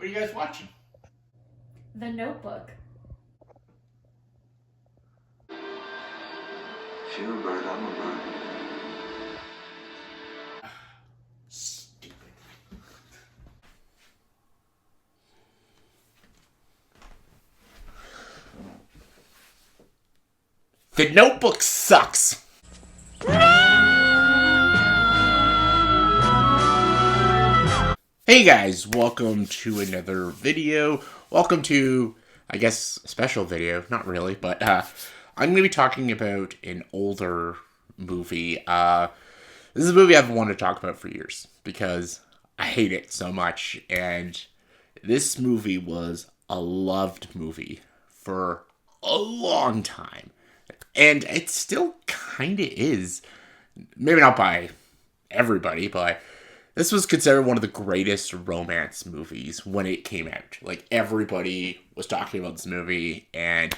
What are you guys watching? The Notebook. If you're a bird, I'm a bird. Stupid. The Notebook sucks. Hey guys, welcome to another video. Welcome to, I guess, a special video. Not really, but I'm going to be talking about an older movie. This is a movie I've wanted to talk about for years because I hate it so much. And this movie was a loved movie for a long time. And it still kind of is. Maybe not by everybody, but this was considered one of the greatest romance movies when it came out. Like, everybody was talking about this movie, and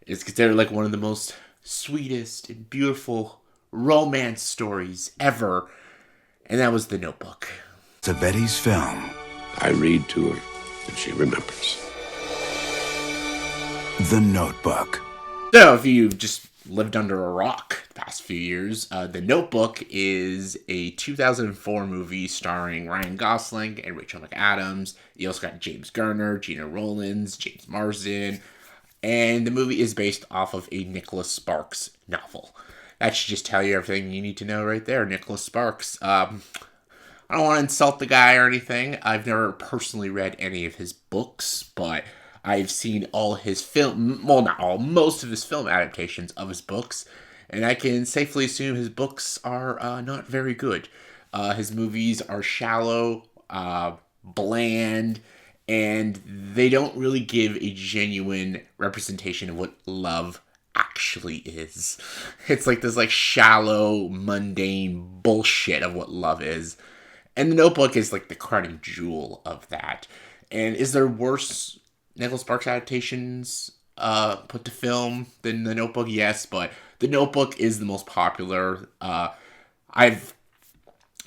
it's considered like one of the most sweetest and beautiful romance stories ever. And that was The Notebook. It's a Betty's film. I read to her, and she remembers. The Notebook. So, if you've just lived under a rock the past few years, The Notebook is a 2004 movie starring Ryan Gosling and Rachel McAdams. You also got James Garner, Gina Rowlands, James Marsden, and the movie is based off of a Nicholas Sparks novel. That should just tell you everything you need to know right there. Nicholas Sparks. I don't want to insult the guy or anything. I've never personally read any of his books, but I've seen all his film, well, not all, most of his film adaptations of his books, and I can safely assume his books are not very good. His movies are shallow, bland, and they don't really give a genuine representation of what love actually is. It's like this shallow, mundane bullshit of what love is. And The Notebook is like the crowning jewel of that. And is there worse Nicholas Sparks adaptations put to film than The Notebook? Yes, but The Notebook is the most popular. I've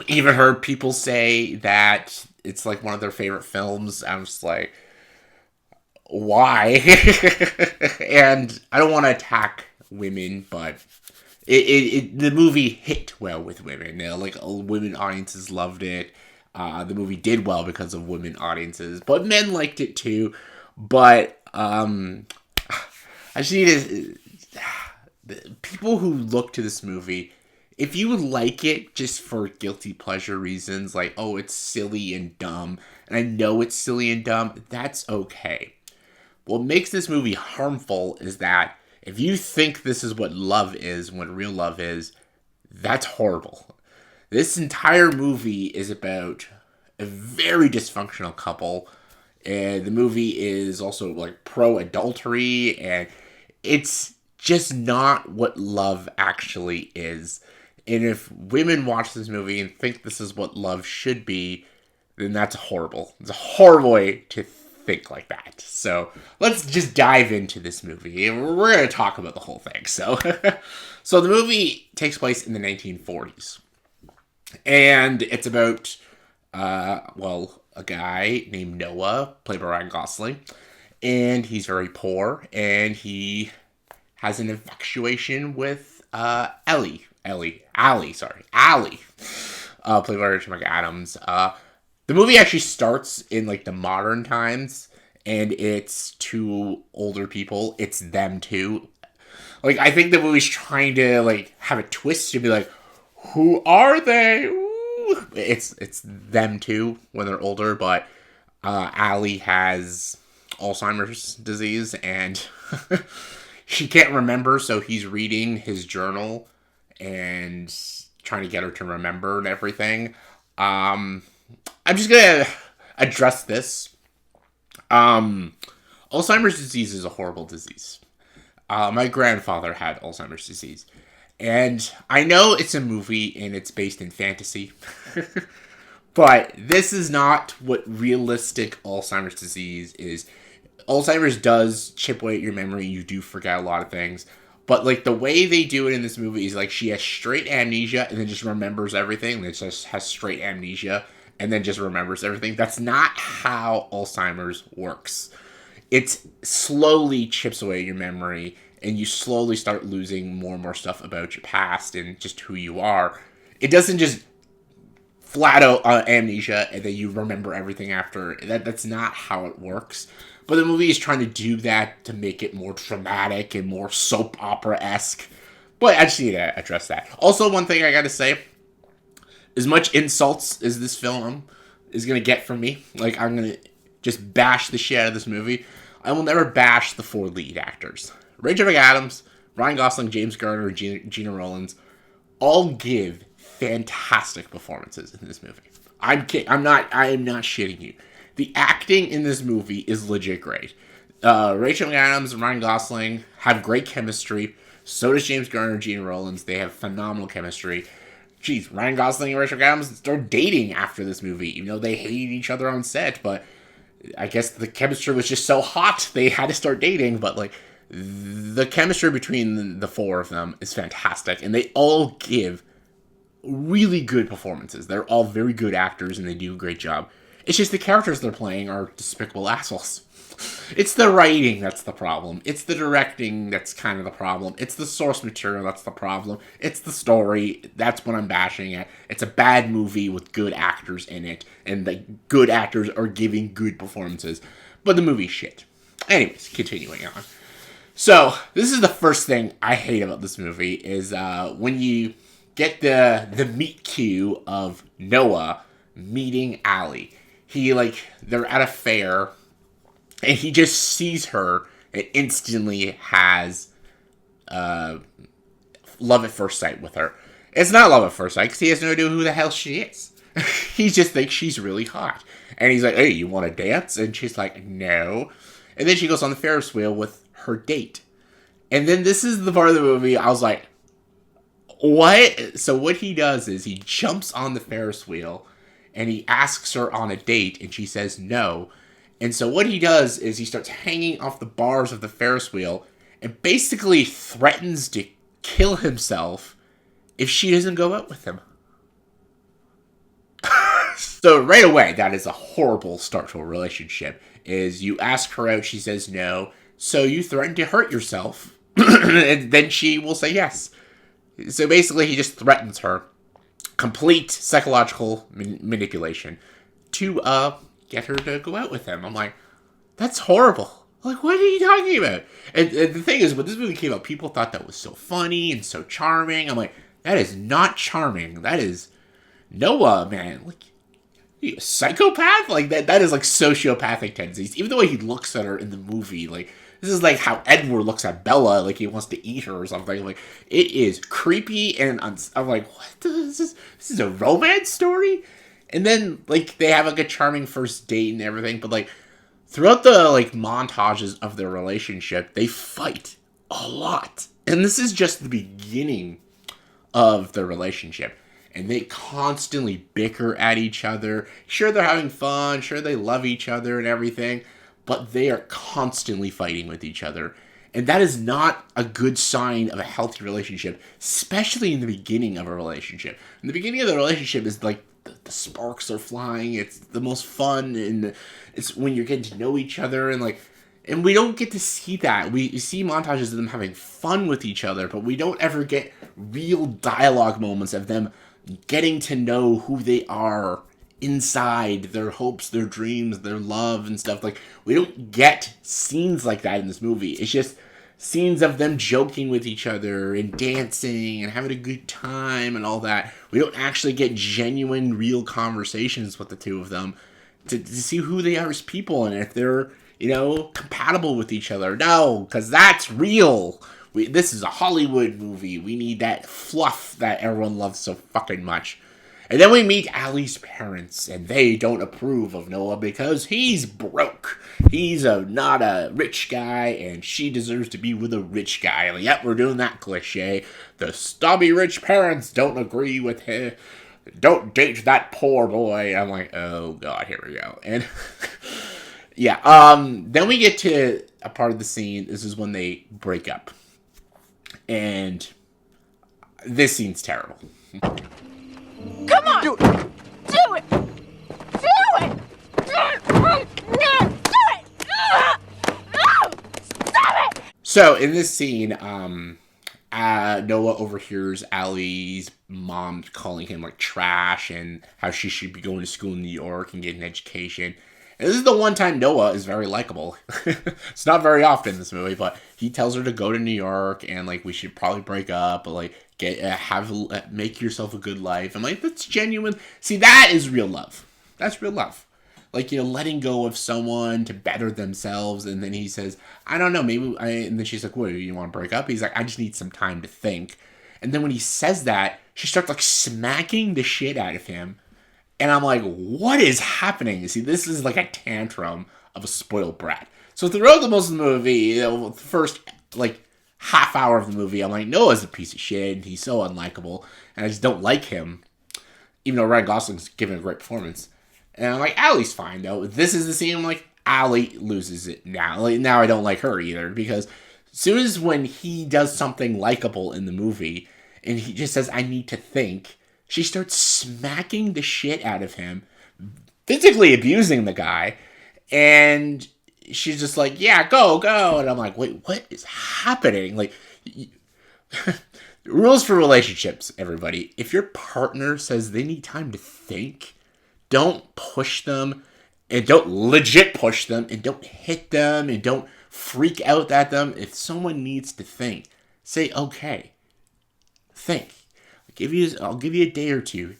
even heard people say that it's like one of their favorite films. I'm just like, why? And I don't want to attack women, but the movie hit well with women. Women audiences loved it. The movie did well because of women audiences, but men liked it too. But I just need to, people who look to this movie, if you like it just for guilty pleasure reasons, like, oh, it's silly and dumb, and I know it's silly and dumb, that's okay. What makes this movie harmful is that if you think this is what love is, what real love is, that's horrible. This entire movie is about a very dysfunctional couple. And the movie is also like pro-adultery, and it's just not what love actually is. And if women watch this movie and think this is what love should be, then that's horrible. It's a horrible way to think like that. So let's just dive into this movie. We're going to talk about the whole thing. So the movie takes place in the 1940s. And it's about, a guy named Noah, played by Ryan Gosling, and he's very poor, and he has an infatuation with Allie, played by Rachel McAdams. The movie actually starts in like the modern times, and it's two older people. It's them two. Like, I think the movie's trying to like have a twist to be like, who are they? Ooh. It's them two when they're older, but Allie has Alzheimer's disease, and she can't remember, so he's reading his journal and trying to get her to remember and everything. I'm just gonna address this. Alzheimer's disease is a horrible disease. My grandfather had Alzheimer's disease. And I know it's a movie and it's based in fantasy, but this is not what realistic Alzheimer's disease is. Alzheimer's does chip away at your memory. You do forget a lot of things. But, like, the way they do it in this movie is, like, she has straight amnesia and then just remembers everything. And it just has straight amnesia. and then just remembers everything. That's not how Alzheimer's works. It slowly chips away your memory, and you slowly start losing more and more stuff about your past and just who you are. It doesn't just flat out amnesia and then you remember everything after. That's not how it works. But the movie is trying to do that to make it more dramatic and more soap opera-esque. But I just need to address that. Also, one thing I gotta say, as much insults as this film is gonna get from me, like, I'm gonna just bash the shit out of this movie, I will never bash the 4 lead actors. Rachel McAdams, Ryan Gosling, James Garner, and Gina Rowlands all give fantastic performances in this movie. I am not shitting you. The acting in this movie is legit great. Rachel McAdams and Ryan Gosling have great chemistry. So does James Garner and Gina Rowlands. They have phenomenal chemistry. Jeez, Ryan Gosling and Rachel McAdams started dating after this movie. You know, they hated each other on set, but I guess the chemistry was just so hot they had to start dating. But like, the chemistry between the 4 of them is fantastic, and they all give really good performances. They're all very good actors, and they do a great job. It's just the characters they're playing are despicable assholes. It's the writing that's the problem. It's the directing that's kind of the problem. It's the source material that's the problem. It's the story. That's what I'm bashing at. It's a bad movie with good actors in it, and the good actors are giving good performances. But the movie's shit. Anyways, continuing on. So, this is the first thing I hate about this movie, is when you get the meet cue of Noah meeting Allie. They're at a fair, and he just sees her and instantly has love at first sight with her. It's not love at first sight, because he has no idea who the hell she is. He just thinks she's really hot. And he's like, hey, you want to dance? And she's like, no. And then she goes on the Ferris wheel with her date. And then this is the part of the movie I was like, what? So what he does is he jumps on the Ferris wheel and he asks her on a date and she says no. And so what he does is he starts hanging off the bars of the Ferris wheel and basically threatens to kill himself if she doesn't go out with him. So right away, that is a horrible start to a relationship. Is you ask her out, she says no, so you threaten to hurt yourself, and then she will say yes. So basically, he just threatens her. Complete psychological manipulation to get her to go out with him. I'm like, that's horrible. Like, what are you talking about? And the thing is, when this movie came out, people thought that was so funny and so charming. I'm like, that is not charming. That is Noah, man. Like, you a psychopath? Like, that is like sociopathic tendencies. Even the way he looks at her in the movie, like, this is like how Edward looks at Bella, like he wants to eat her or something. Like, it is creepy, and I'm like, what? This is a romance story? And then, like, they have like a charming first date and everything, but like, throughout the like montages of their relationship, they fight a lot. And this is just the beginning of the relationship. And they constantly bicker at each other. Sure, they're having fun. Sure, they love each other and everything. But they are constantly fighting with each other. And that is not a good sign of a healthy relationship, especially in the beginning of a relationship. In the beginning of the relationship is like the sparks are flying. It's the most fun, and it's when you're getting to know each other, and we don't get to see that. We see montages of them having fun with each other, but we don't ever get real dialogue moments of them getting to know who they are inside, their hopes, their dreams, their love and stuff. Like, we don't get scenes like that in this movie. It's just scenes of them joking with each other and dancing and having a good time and all that. We don't actually get genuine, real conversations with the two of them to see who they are as people and if they're, compatible with each other. No, because that's real. This is a Hollywood movie. We need that fluff that everyone loves so fucking much. And then we meet Allie's parents, and they don't approve of Noah because he's broke. He's not a rich guy, and she deserves to be with a rich guy. Like, yep, we're doing that cliche. The snobby rich parents don't agree with him. Don't date that poor boy. I'm like, oh god, here we go. And yeah, then we get to a part of the scene. This is when they break up. And this scene's terrible. Come on! Do it! So in this scene, Noah overhears Allie's mom calling him like trash and how she should be going to school in New York and getting an education. And this is the one time Noah is very likable. It's not very often in this movie, but he tells her to go to New York and like we should probably break up, but like make yourself a good life. I'm like, that's genuine. See, that is real love. That's real love. Like, you know, letting go of someone to better themselves. And then he says, I don't know, and then she's like, what, do you want to break up? He's like, I just need some time to think. And then when he says that, she starts like smacking the shit out of him. And I'm like, what is happening? See, this is like a tantrum of a spoiled brat. So throughout the most of the movie, you know, the first like half hour of the movie, I'm like, Noah's a piece of shit. And he's so unlikable. And I just don't like him. Even though Ryan Gosling's giving a great performance. And I'm like, Allie's fine, though. This is the scene, I'm like, Allie loses it now. Like, now I don't like her either, because as soon as when he does something likable in the movie, and he just says, I need to think, she starts smacking the shit out of him, physically abusing the guy, and she's just like, yeah, go. And I'm like, wait, what is happening? Like, rules for relationships, everybody. If your partner says they need time to think, don't push them, and don't legit push them, and don't hit them, and don't freak out at them. If someone needs to think, say, okay, think. I'll give you a day or two.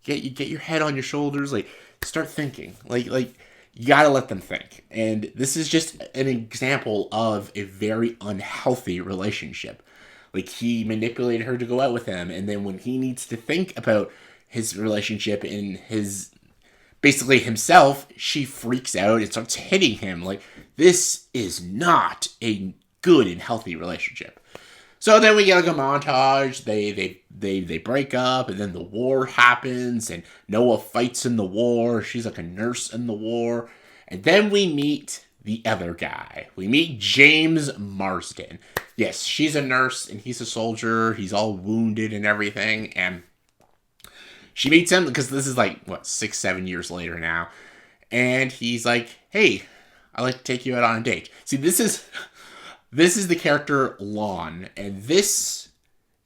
Get your head on your shoulders, like, start thinking. Like you gotta let them think. And this is just an example of a very unhealthy relationship. Like, he manipulated her to go out with him, and then when he needs to think about his relationship and his basically himself, she freaks out and starts hitting him. Like, this is not a good and healthy relationship. So then we get like a montage. They break up, and then the war happens, and Noah fights in the war. She's like a nurse in the war. And then we meet the other guy. We meet James Marsden. Yes, she's a nurse, and he's a soldier. He's all wounded and everything, and she meets him because this is like, 6-7 years later now. And he's like, hey, I'd like to take you out on a date. See, this is the character Lon. And this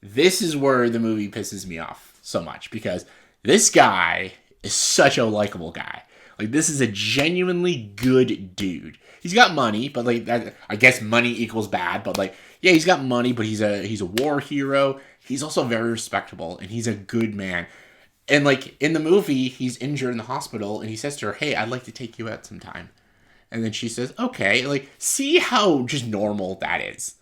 is where the movie pisses me off so much. Because this guy is such a likable guy. Like, this is a genuinely good dude. He's got money, but like, that, I guess money equals bad. But like, yeah, he's got money, but he's a war hero. He's also very respectable, and he's a good man. And, like, in the movie, he's injured in the hospital, and he says to her, hey, I'd like to take you out sometime. And then she says, okay. Like, see how just normal that is.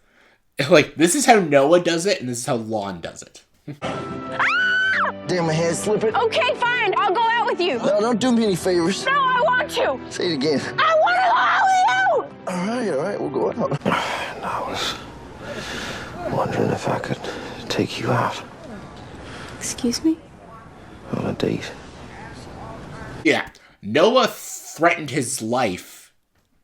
Like, this is how Noah does it, and this is how Lon does it. Damn, my hand's slipping. Okay, fine. I'll go out with you. No, don't do me any favors. No, I want to. Say it again. I want to go out with you. All right, we'll go out. And I was wondering if I could take you out Excuse me? on a date. Yeah, Noah threatened his life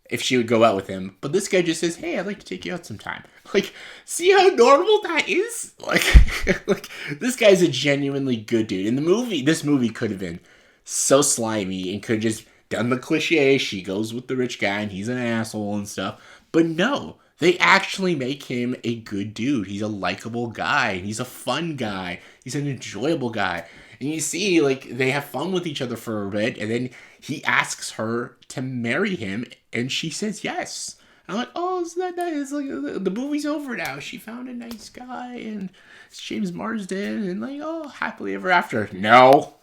if she would go out with him, but this guy just says, hey, I'd like to take you out sometime. Like, see how normal that is? Like this guy's a genuinely good dude. In the movie, this movie could have been so slimy and could have just done the cliche, she goes with the rich guy and he's an asshole and stuff. But no, they actually make him a good dude. He's a likable guy. He's a fun guy. He's an enjoyable guy. And you see, like, they have fun with each other for a bit, and then he asks her to marry him, and she says yes. And I'm like, oh, isn't that nice? Like, the movie's over now. She found a nice guy, and it's James Marsden, and like, oh, happily ever after. No.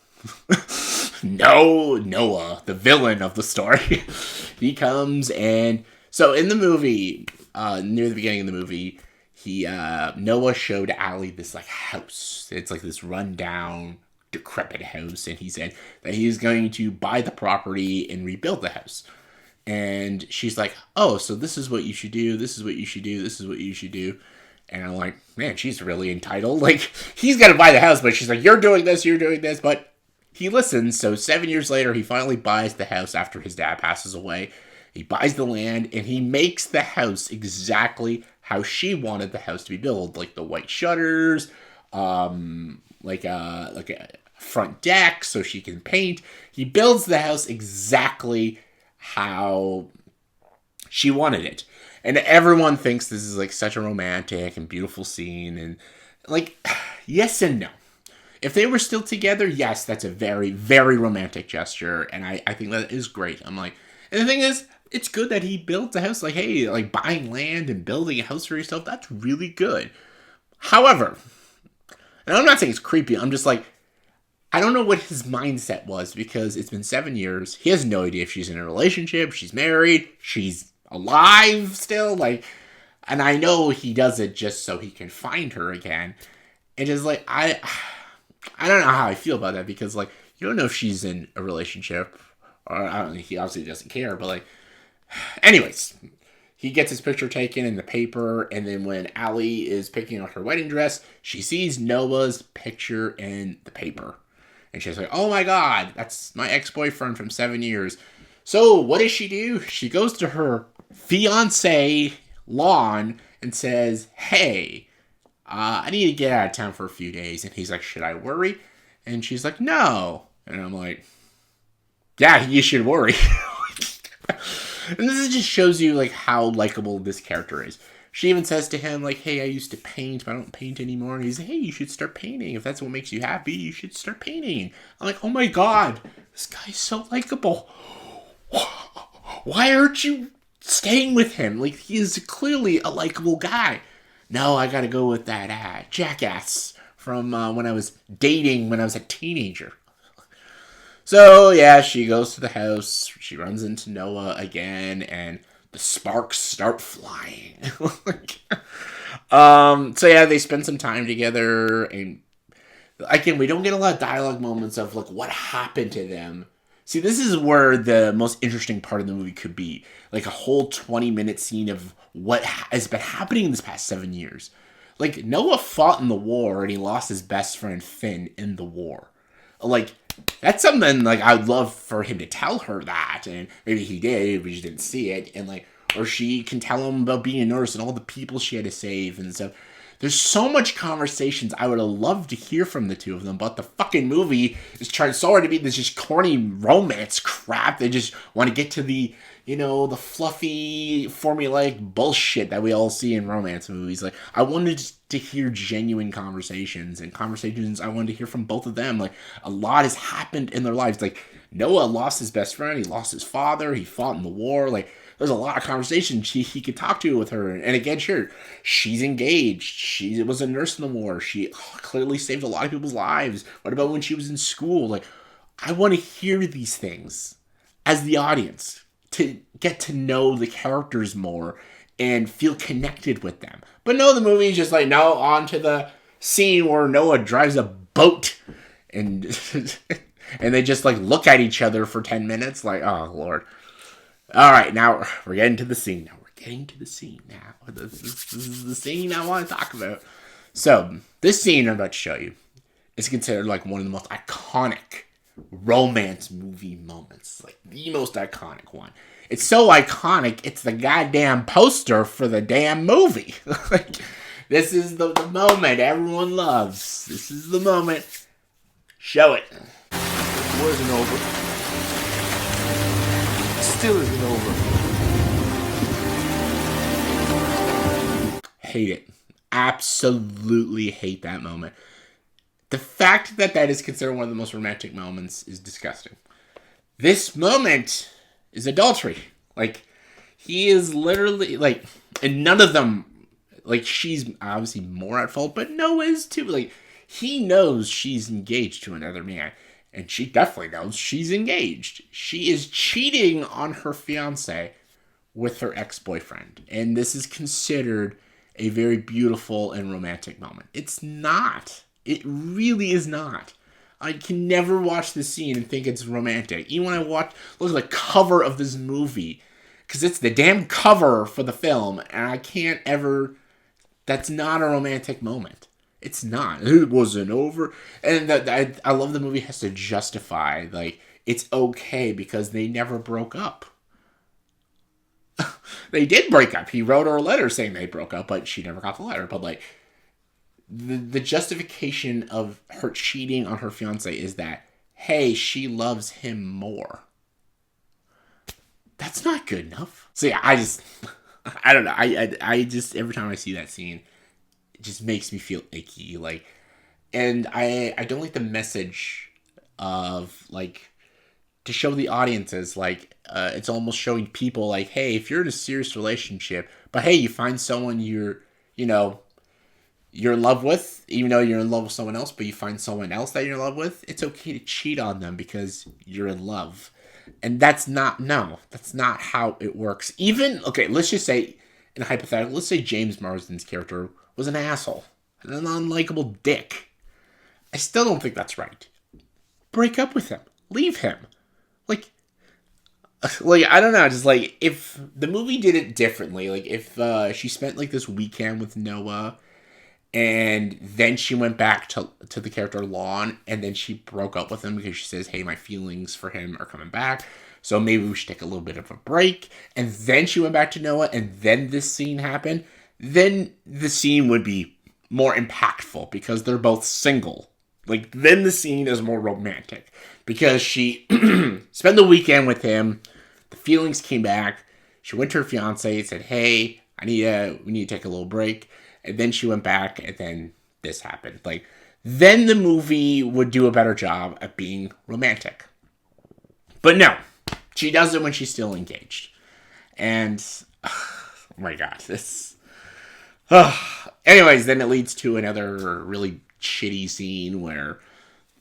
No, Noah, the villain of the story. He comes, and so in the movie, near the beginning of the movie, Noah showed Allie this like house. It's like this rundown, decrepit house, and he said that he's going to buy the property and rebuild the house. And she's like, oh, so this is what you should do, this is what you should do, this is what you should do. And I'm like, man, she's really entitled. Like, he's gonna buy the house, but she's like, you're doing this, but he listens. So 7 years later, he finally buys the house after his dad passes away. He buys the land, and he makes the house exactly how she wanted the house to be built, like the white shutters, like a front deck so she can paint. He builds the house exactly how she wanted it. And everyone thinks this is like such a romantic and beautiful scene. And like, yes and no. If they were still together, yes, that's a very, very romantic gesture. And I think that is great. I'm like, and the thing is, it's good that he built a house. Like, hey, like buying land and building a house for yourself, that's really good. However, and I'm not saying it's creepy. I'm just like, I don't know what his mindset was because it's been 7 years. He has no idea if she's in a relationship, she's married, she's alive still. Like, and I know he does it just so he can find her again. And just like, I don't know how I feel about that because like, you don't know if she's in a relationship or I don't know. He obviously doesn't care, but like, anyways, he gets his picture taken in the paper, and then when Allie is picking out her wedding dress, she sees Noah's picture in the paper. And she's like, oh my God, that's my ex-boyfriend from 7 years. So what does she do? She goes to her fiancé lawn and says, hey, I need to get out of town for a few days. And he's like, should I worry? And she's like, no. And I'm like, yeah, you should worry. And this just shows you like how likable this character is. She even says to him like, hey, I used to paint, but I don't paint anymore. And he's like, hey, you should start painting. If that's what makes you happy, you should start painting. I'm like, oh my God, this guy's so likable. Why aren't you staying with him? Like, he is clearly a likable guy. No, I gotta go with that jackass from when I was dating when I was a teenager. So, yeah, she goes to the house, she runs into Noah again, and the sparks start flying. So, yeah, they spend some time together, and again, we don't get a lot of dialogue moments of, like, what happened to them. See, this is where the most interesting part of the movie could be. Like, a whole 20-minute scene of what has been happening this past 7 years. Like, Noah fought in the war, and he lost his best friend, Finn, in the war. Like, that's something, like, I'd love for him to tell her that, and maybe he did, we just didn't see it, and, like, or she can tell him about being a nurse and all the people she had to save and stuff. There's so much conversations I would have loved to hear from the two of them, but the fucking movie is trying so hard to be this just corny romance crap. They just want to get to the, you know, the fluffy, formulaic bullshit that we all see in romance movies. Like, I wanted to hear genuine conversations, and conversations I wanted to hear from both of them. Like, a lot has happened in their lives. Like, Noah lost his best friend, he lost his father, he fought in the war. Like, there's a lot of conversations he could talk to with her. And again, sure, she's engaged. She was a nurse in the war. She clearly saved a lot of people's lives. What about when she was in school? Like, I want to hear these things as the audience to get to know the characters more and feel connected with them. But no, the movie is just like, no, on to the scene where Noah drives a boat and and they just like look at each other for 10 minutes like, oh, Lord. All right, now we're getting to the scene. This is the scene I want to talk about. So, this scene I'm about to show you is considered like one of the most iconic romance movie moments. Like, the most iconic one. It's so iconic, it's the goddamn poster for the damn movie. Like, this is the moment everyone loves. This is the moment. Show it. It wasn't over. Still isn't over. Hate it. Absolutely hate that moment. The fact that that is considered one of the most romantic moments is disgusting. This moment is adultery. Like, he is literally, like, and none of them, like, she's obviously more at fault, but Noah is too. Like, he knows she's engaged to another man. And she definitely knows she's engaged. She is cheating on her fiance with her ex-boyfriend. And this is considered a very beautiful and romantic moment. It's not. It really is not. I can never watch this scene and think it's romantic. Even when I look at the cover of this movie, because it's the damn cover for the film, and I can't ever... That's not a romantic moment. It's not. It wasn't over. And I love the movie has to justify, like, it's okay because they never broke up. They did break up. He wrote her a letter saying they broke up, but she never got the letter. But, like, the justification of her cheating on her fiance is that, hey, she loves him more. That's not good enough. So, yeah, I don't know. I just every time I see that scene, it just makes me feel icky. Like, and I don't like the message of like to show the audiences like it's almost showing people like, hey, if you're in a serious relationship, but hey, you find someone you know you're in love with, even though you're in love with someone else, but you find someone else that you're in love with, it's okay to cheat on them because you're in love. And that's not how it works. Even, okay, let's just say, in a hypothetical, let's say James Marsden's character was an asshole, an unlikable dick. I still don't think that's right. Break up with him. Leave him. Like, I don't know, just like, if the movie did it differently, like, if she spent, like, this weekend with Noah, and then she went back to the character Lon, and then she broke up with him because she says, hey, my feelings for him are coming back, so maybe we should take a little bit of a break. And then she went back to Noah, and then this scene happened. Then the scene would be more impactful because they're both single. Like, then the scene is more romantic because she spent the weekend with him. The feelings came back. She went to her fiance and said, hey, we need to take a little break. And then she went back, and then this happened. Like, then the movie would do a better job at being romantic. But no, she does it when she's still engaged. And, oh my God, this... Anyways, then it leads to another really shitty scene where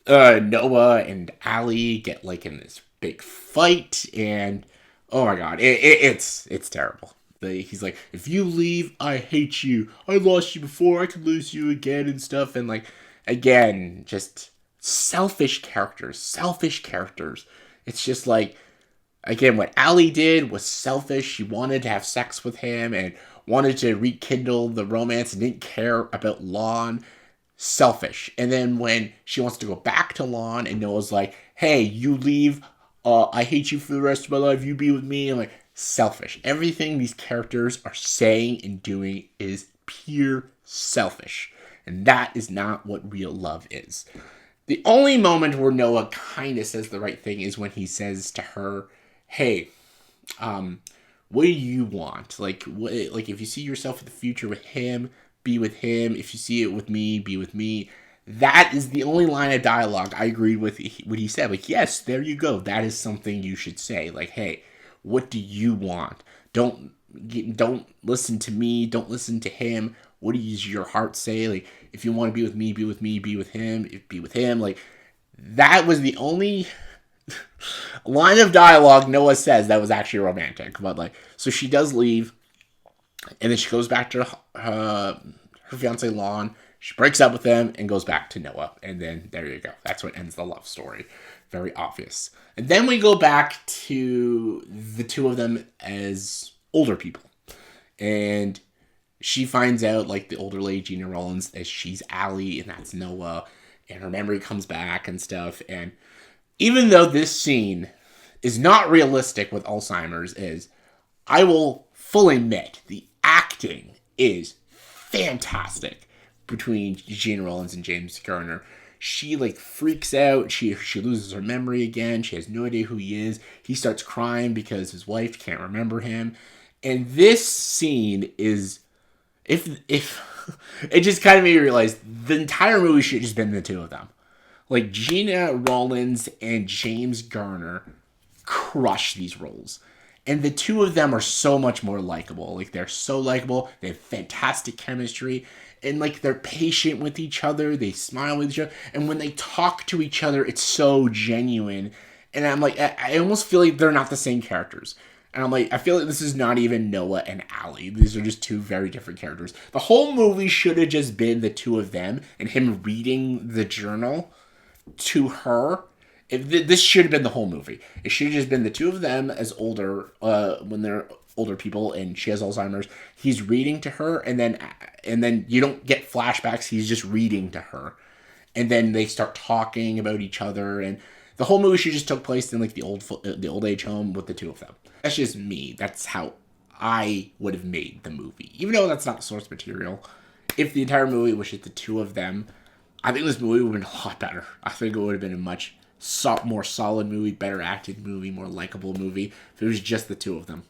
Noah and Allie get, like, in this big fight, and, oh my God, it's terrible. He's like, if you leave, I hate you. I lost you before, I could lose you again and stuff. And like, again, just selfish characters. It's just like, again, what Allie did was selfish. She wanted to have sex with him and wanted to rekindle the romance and didn't care about Lon. Selfish. And then when she wants to go back to Lon and Noah's like, hey, you leave, I hate you for the rest of my life, you be with me. I'm like, selfish. Everything these characters are saying and doing is pure selfish. And that is not what real love is. The only moment where Noah kind of says the right thing is when he says to her, hey, what do you want? Like if you see yourself in the future with him, be with him. If you see it with me, be with me. That is the only line of dialogue I agreed with what he said. Like, yes, there you go. That is something you should say. Like, hey, what do you want? Don't listen to me. Don't listen to him. What does your heart say? Like, if you want to be with me, be with me. Be with him, be with him. Like, that was the only line of dialogue Noah says that was actually romantic. But like, so she does leave, and then she goes back to her fiance Lon. She breaks up with him and goes back to Noah. And then there you go. That's what ends the love story. Very obvious. And then we go back to the two of them as older people. And she finds out, like, the older lady, Gina Rollins, as she's Allie and that's Noah. And her memory comes back and stuff. And even though this scene is not realistic with Alzheimer's, I will fully admit the acting is fantastic between Gina Rollins and James Garner. She like freaks out. She loses her memory again. She has no idea who he is. He starts crying because his wife can't remember him. And this scene is, if it just kind of made me realize the entire movie should have just been the two of them. Like, Gina Rollins and James Garner crush these roles. And the two of them are so much more likable. Like, they're so likable. They have fantastic chemistry. And, like, they're patient with each other. They smile with each other. And when they talk to each other, it's so genuine. And I'm like, I almost feel like they're not the same characters. And I'm like, I feel like this is not even Noah and Allie. These are just two very different characters. The whole movie should have just been the two of them and him reading the journal to her. This should have been the whole movie. It should have just been the two of them as older, when they're older people and she has Alzheimer's. He's reading to her, and then you don't get flashbacks. He's just reading to her, and then they start talking about each other. And the whole movie should just took place in like the old age home with the two of them. That's just me. That's how I would have made the movie, even though that's not the source material. If the entire movie was just the two of them, I think this movie would have been a lot better. I think it would have been a much more solid movie, better acted movie, more likable movie if it was just the two of them.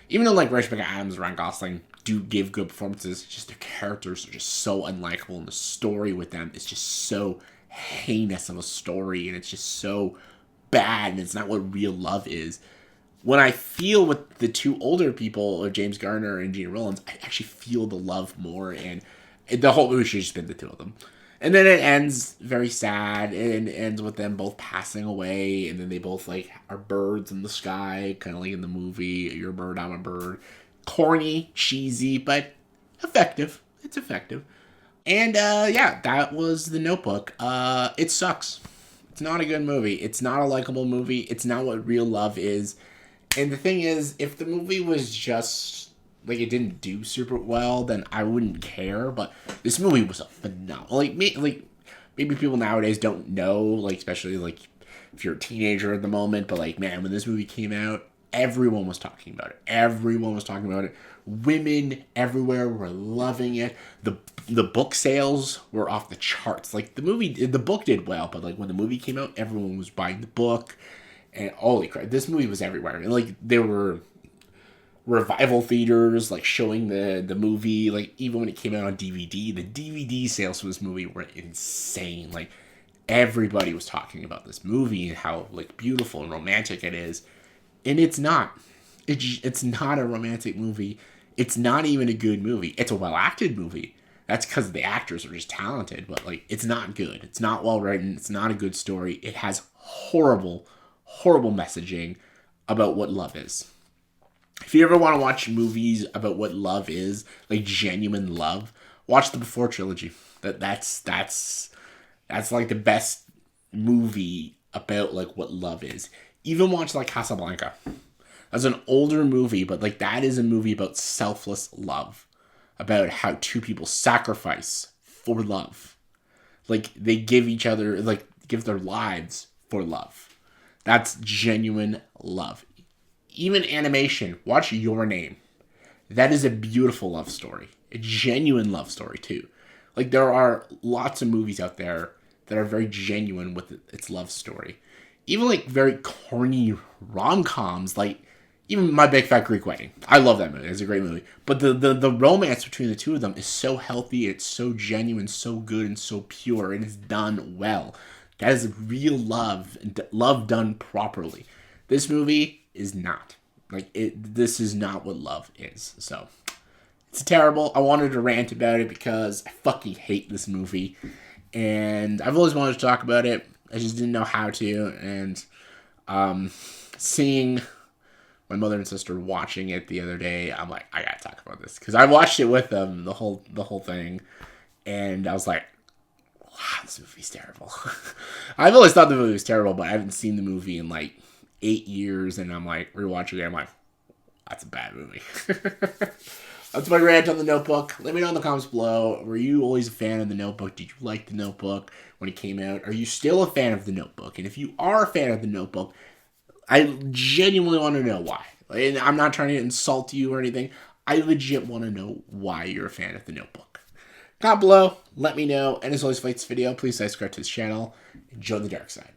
Even though like Rachel McAdams and Ryan Gosling do give good performances, just their characters are just so unlikable, and the story with them is just so heinous of a story, and it's just so bad, and it's not what real love is. When I feel with the two older people, or James Garner and Gina Rollins, I actually feel the love more, and the whole movie should just been the two of them. And then it ends very sad, and it ends with them both passing away, and then they both like are birds in the sky, kind of like in the movie "You're a Bird, I'm a Bird." Corny, cheesy, but effective. It's effective. And yeah, that was The Notebook. It sucks. It's not a good movie. It's not a likable movie. It's not what real love is. And the thing is, if the movie was just like it didn't do super well, then I wouldn't care. But this movie was a phenomenal. Maybe people nowadays don't know, like especially like if you're a teenager at the moment. But like, man, when this movie came out, everyone was talking about it. Everyone was talking about it. Women everywhere were loving it. The book sales were off the charts. Like the book did well, but like when the movie came out, everyone was buying the book. And holy crap, this movie was everywhere. And like there were revival theaters like showing the movie. Like even when it came out on DVD, the DVD sales for this movie were insane. Like everybody was talking about this movie and how like beautiful and romantic it is. And it's not. It's not a romantic movie. It's not even a good movie. It's a well-acted movie. That's because the actors are just talented, but like it's not good. It's not well written. It's not a good story. It has horrible messaging about what love is. If you ever want to watch movies about what love is, like genuine love, watch the Before trilogy. That's like the best movie about like what love is. Even watch like Casablanca. That's an older movie, but like that is a movie about selfless love, about how two people sacrifice for love. Like they give each other, like give their lives for love. That's genuine love. Even animation, watch Your Name. That is a beautiful love story. A genuine love story too. Like there are lots of movies out there that are very genuine with its love story. Even like very corny rom-coms, like even My Big Fat Greek Wedding. I love that movie. It's a great movie. But the romance between the two of them is so healthy, it's so genuine, so good, and so pure, and it's done well. That is real love, love done properly. This movie is not. This is not what love is. So, it's terrible. I wanted to rant about it because I fucking hate this movie. And I've always wanted to talk about it. I just didn't know how to. And seeing my mother and sister watching it the other day, I'm like, I gotta talk about this. Because I watched it with them, the whole thing. And I was like, wow, this movie's terrible. I've always thought the movie was terrible, but I haven't seen the movie in like 8 years, and I'm like, rewatching it, I'm like, that's a bad movie. That's my rant on The Notebook. Let me know in the comments below. Were you always a fan of The Notebook? Did you like The Notebook when it came out? Are you still a fan of The Notebook? And if you are a fan of The Notebook, I genuinely want to know why. And I'm not trying to insult you or anything. I legit want to know why you're a fan of The Notebook. Comment below, let me know. And as always, for this video, please subscribe to this channel. Enjoy the dark side.